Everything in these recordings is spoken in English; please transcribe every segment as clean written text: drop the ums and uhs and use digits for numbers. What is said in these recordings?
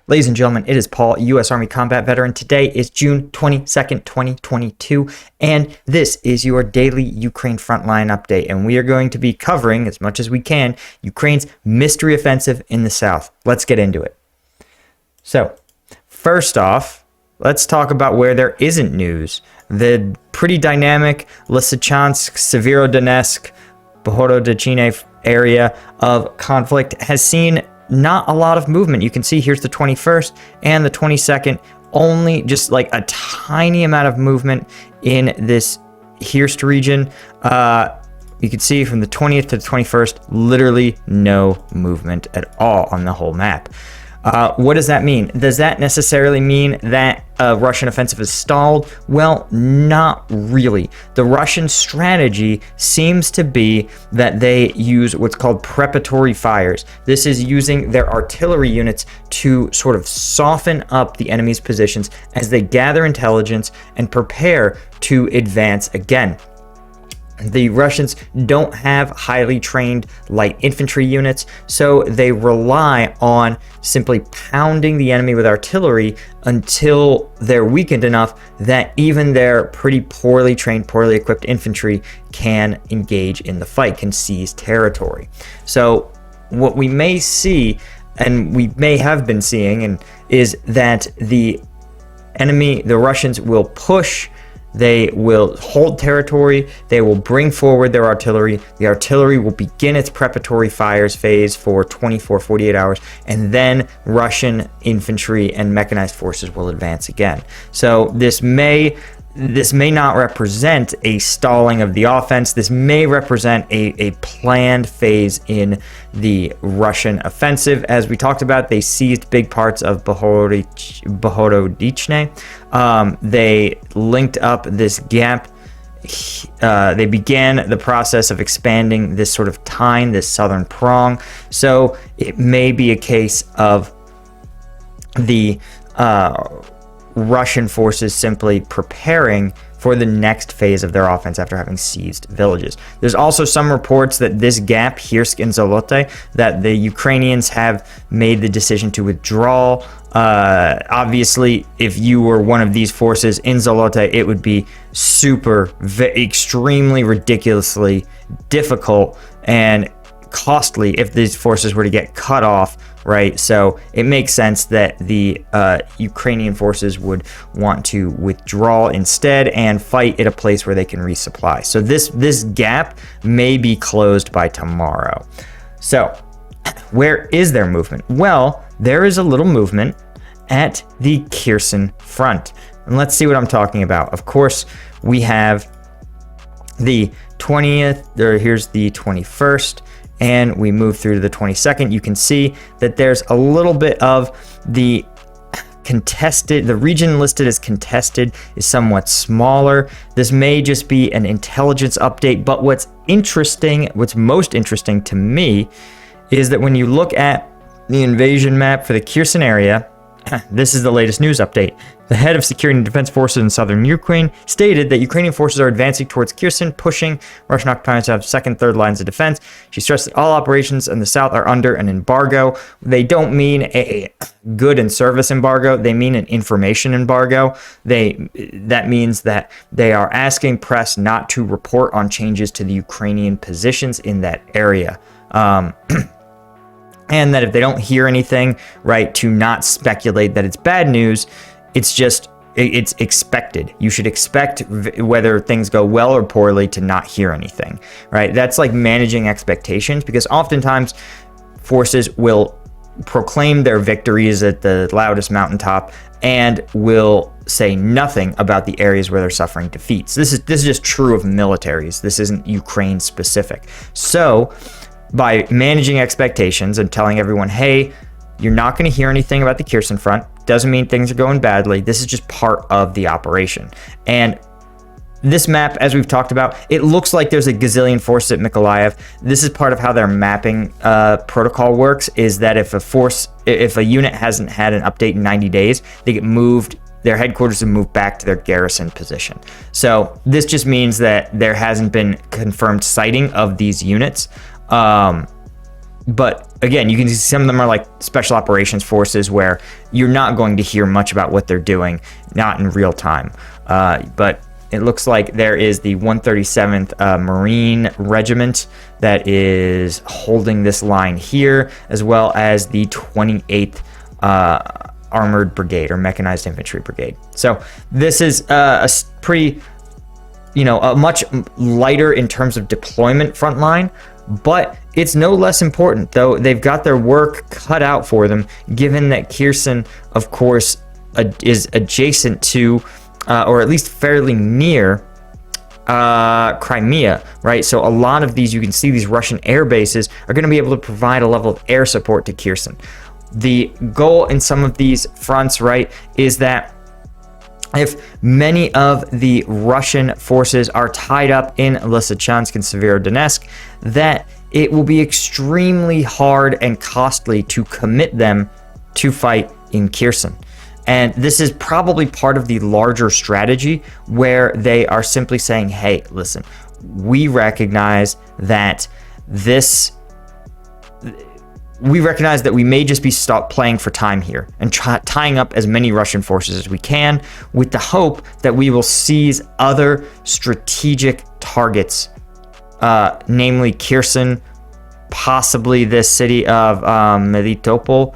Ladies and gentlemen, it is Paul, U.S. Army combat veteran. Today is June 22nd, 2022, and this is your daily Ukraine frontline update. And we are going to be covering, as much as we can, Ukraine's mystery offensive in the south. Let's get into it. So, first off, let's talk about where there isn't news. The pretty dynamic Lysychansk, Severodonetsk, Bohododechny area of conflict has seen not a lot of movement. You can see here's the 21st and the 22nd, only just like a tiny amount of movement in this Hirst region. You can see from the 20th to the 21st, literally no movement at all on the whole map. What does that mean? Does that necessarily mean that a Russian offensive is stalled? Well, not really. The Russian strategy seems to be that they use what's called preparatory fires. This is using their artillery units to sort of soften up the enemy's positions as they gather intelligence and prepare to advance again. The Russians don't have highly trained light infantry units, so they rely on simply pounding the enemy with artillery until they're weakened enough that even their pretty poorly trained, poorly equipped infantry can engage in the fight, can seize territory. So what we may see, and we may have been seeing, is that the enemy, the Russians, will push. They will hold territory, they will bring forward their artillery, the artillery will begin its preparatory fires phase for 48 hours, and then Russian infantry and mechanized forces will advance again. So this may not represent a stalling of the offense. This may represent a planned phase in the Russian offensive. As we talked about, they seized big parts of Bohododechny. They linked up this gap. They began the process of expanding this sort of tine, this southern prong. So it may be a case of the Russian forces simply preparing for the next phase of their offense after having seized villages. There's also some reports that this gap, Hirsk and Zolote, that the Ukrainians have made the decision to withdraw. Obviously, if you were one of these forces in Zolote, it would be extremely ridiculously difficult and costly if these forces were to get cut off, right? So it makes sense that the Ukrainian forces would want to withdraw instead and fight at a place where they can resupply. So this gap may be closed by tomorrow. So where is there movement? Well, there is a little movement at the Kherson front. And let's see what I'm talking about. Of course, we have the 20th, here's the 21st, and we move through to the 22nd. You can see that there's a little bit of the contested, the region listed as contested is somewhat smaller. This may just be an intelligence update, but what's most interesting to me is that when you look at the invasion map for the Kherson area, this is the latest news update. The head of Security and Defense Forces in southern Ukraine stated that Ukrainian forces are advancing towards Kherson, pushing Russian occupiers to have second, third lines of defense. She stressed that all operations in the south are under an embargo. They don't mean a good and service embargo. They mean an information embargo. That means that they are asking press not to report on changes to the Ukrainian positions in that area. And that if they don't hear anything, right, to not speculate that it's bad news. It's expected. You should expect, whether things go well or poorly, to not hear anything, right? That's like managing expectations, because oftentimes forces will proclaim their victories at the loudest mountaintop and will say nothing about the areas where they're suffering defeats. This is just true of militaries. This isn't Ukraine specific. So by managing expectations and telling everyone, hey, you're not going to hear anything about the Kherson front, doesn't mean things are going badly. This is just part of the operation. And this map, as we've talked about, it looks like there's a gazillion forces at Mykolaiv. This is part of how their mapping protocol works, is that if a unit hasn't had an update in 90 days, they get moved, their headquarters have moved back to their garrison position. So this just means that there hasn't been confirmed sighting of these units. But again, you can see some of them are like special operations forces where you're not going to hear much about what they're doing, not in real time. But it looks like there is the 137th Marine Regiment that is holding this line here, as well as the 28th Armored Brigade or Mechanized Infantry Brigade. So this is a pretty, a much lighter in terms of deployment front line, but it's no less important, though they've got their work cut out for them, given that Kherson, of course, is adjacent to, or at least fairly near, Crimea, right? So a lot of these, you can see these Russian air bases are going to be able to provide a level of air support to Kherson. The goal in some of these fronts, right, is that if many of the Russian forces are tied up in Lysychansk and Severodonetsk, that it will be extremely hard and costly to commit them to fight in Kherson. And this is probably part of the larger strategy where they are simply saying, hey, listen, we recognize that we may just be stop playing for time here and tying up as many Russian forces as we can, with the hope that we will seize other strategic targets, namely Kherson, possibly this city of Melitopol.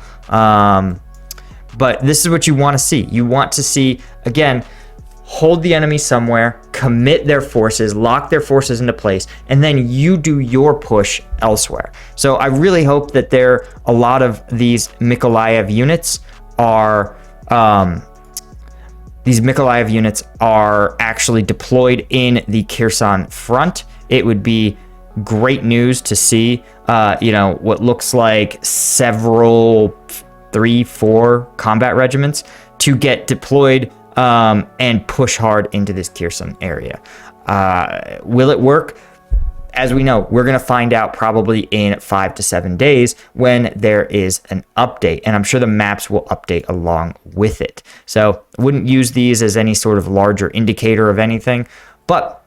But this is what you want to see. You want to see, again, hold the enemy somewhere, commit their forces, lock their forces into place, and then you do your push elsewhere. So I really hope that a lot of these Mykolaiv units are actually deployed in the Kherson front. It would be great news to see, what looks like several 3-4 combat regiments to get deployed and push hard into this Kherson area. Will it work? As we know, we're going to find out probably in 5 to 7 days when there is an update, and I'm sure the maps will update along with it. So I wouldn't use these as any sort of larger indicator of anything. But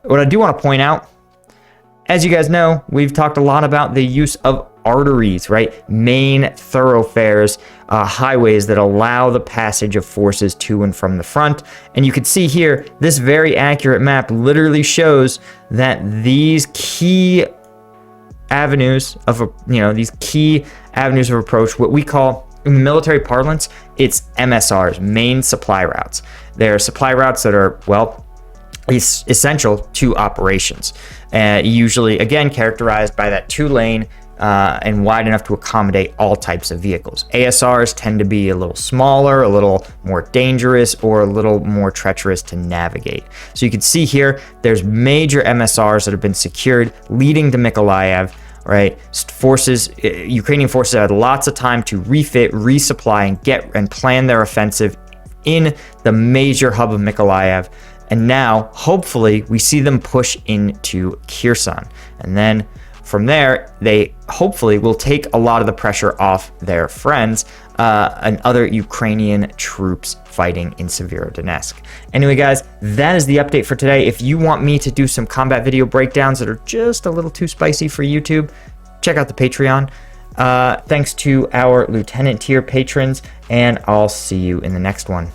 what I do want to point out, as you guys know, we've talked a lot about the use of arteries, right? Main thoroughfares, highways that allow the passage of forces to and from the front. And you can see here, this very accurate map literally shows that these key avenues of, approach, what we call in military parlance, it's MSRs, main supply routes. They're supply routes that are, essential to operations. Usually, again, characterized by that 2-lane and wide enough to accommodate all types of vehicles. ASRs tend to be a little smaller, a little more dangerous, or a little more treacherous to navigate. So you can see here, there's major MSRs that have been secured leading to Mykolaiv, right? Ukrainian forces had lots of time to refit, resupply, and plan their offensive in the major hub of Mykolaiv. And now, hopefully, we see them push into Kherson. And then from there, they hopefully will take a lot of the pressure off their friends and other Ukrainian troops fighting in Severodonetsk. Anyway, guys, that is the update for today. If you want me to do some combat video breakdowns that are just a little too spicy for YouTube, check out the Patreon. Thanks to our Lieutenant tier patrons, and I'll see you in the next one.